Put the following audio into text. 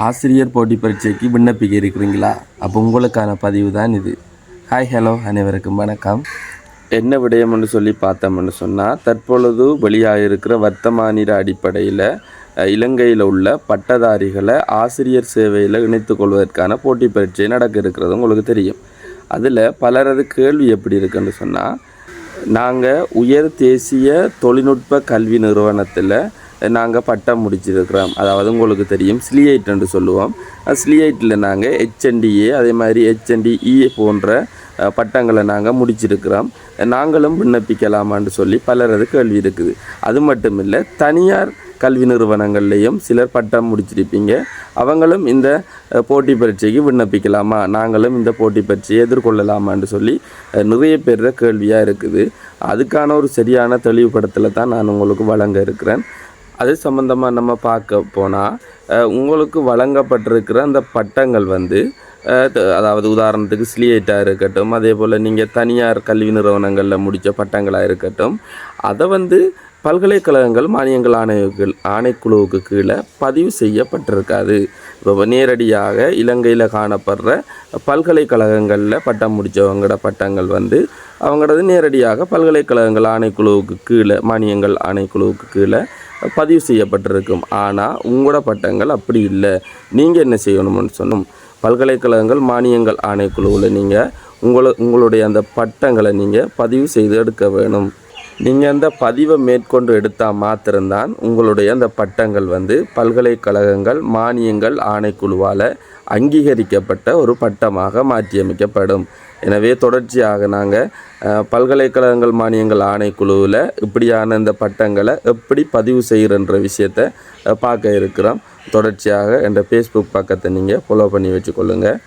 ஆசிரியர் போட்டி பரீட்சைக்கு விண்ணப்பிக்க இருக்கிறீங்களா? அப்போ உங்களுக்கான பதிவு தான் இது. ஹாய் ஹலோ அனைவருக்கும் வணக்கம். என்ன விடயம்னு சொல்லி பார்த்தோம்னு சொன்னால், தற்பொழுது வெளியாக இருக்கிற வர்த்தமானிட அடிப்படையில் இலங்கையில் உள்ள பட்டதாரிகளை ஆசிரியர் சேவையில் இணைத்து கொள்வதற்கான போட்டி பரீட்சை நடக்க இருக்கிறது உங்களுக்கு தெரியும். அதில் பலரது கேள்வி எப்படி இருக்குன்னு சொன்னால், நாங்கள் உயர் தேசிய தொழில்நுட்ப கல்வி நிறுவனத்தில் நாங்கள் பட்டம் முடிச்சிருக்கிறோம். அதாவது உங்களுக்கு தெரியும் ஸ்லிஐட் என்று சொல்லுவோம். ஸ்லிஐட்டில் நாங்கள் HNDA அதே மாதிரி HNDE போன்ற பட்டங்களை நாங்கள் முடிச்சிருக்கிறோம். நாங்களும் விண்ணப்பிக்கலாமான்னு சொல்லி பலரது கேள்வி இருக்குது. அது மட்டும் இல்லை, தனியார் கல்வி நிறுவனங்கள்லேயும் சிலர் பட்டம் முடிச்சிருப்பீங்க. அவங்களும் இந்த போட்டி பரீட்சைக்கு விண்ணப்பிக்கலாமா, நாங்களும் இந்த போட்டி பரீட்சையை எதிர்கொள்ளலாமான்னு சொல்லி நிறைய பேர் கேள்வியாக இருக்குது. அதுக்கான ஒரு சரியான தெளிவுபடுத்தலை தான் நான் உங்களுக்கு வழங்க இருக்கிறேன். அது சம்மந்தமாக நம்ம பார்க்க போனால், உங்களுக்கு வழங்கப்பட்டிருக்கிற அந்த பட்டங்கள் அதாவது உதாரணத்துக்கு ஸ்லிஐட்டாக இருக்கட்டும், அதே போல் நீங்கள் தனியார் கல்வி நிறுவனங்களில் முடித்த பட்டங்களாக இருக்கட்டும், அதை பல்கலைக்கழகங்கள் மானியங்கள் ஆணைக்குழுவுக்கு கீழே பதிவு செய்யப்பட்டிருக்காது. இப்போ நேரடியாக இலங்கையில் காணப்படுற பல்கலைக்கழகங்களில் பட்டம் முடித்தவங்களோட பட்டங்கள் அவங்களது நேரடியாக பல்கலைக்கழகங்கள் ஆணைக்குழுவுக்கு கீழே மானியங்கள் ஆணைக்குழுவுக்கு கீழே பதிவு செய்யப்பட்டிருக்கும். ஆனால் உங்களோட பட்டங்கள் அப்படி இல்லை. நீங்கள் என்ன செய்யணும்னு சொன்னோம், பல்கலைக்கழகங்கள் மானியங்கள் ஆணைக்குழுவில் நீங்கள் உங்களுடைய அந்த பட்டங்களை நீங்கள் பதிவு செய்து எடுக்க வேணும். நீங்கள் அந்த பதிவை மேற்கொண்டு எடுத்தால் மாத்திரம்தான் உங்களுடைய அந்த பட்டங்கள் பல்கலைக்கழகங்கள் மானியங்கள் ஆணைக்குழுவால் அங்கீகரிக்கப்பட்ட ஒரு பட்டமாக மாற்றியமைக்கப்படும். எனவே தொடர்ச்சியாக நாங்கள் பல்கலைக்கழகங்கள் மானியங்கள் ஆணைக்குழுவில் இப்படியான இந்த பட்டங்களை எப்படி பதிவு செய்கிறன்ற விஷயத்தை பார்க்க இருக்கிறோம். தொடர்ச்சியாக என்ற ஃபேஸ்புக் பக்கத்தை நீங்கள் ஃபாலோ பண்ணி வச்சுக்கொள்ளுங்கள்.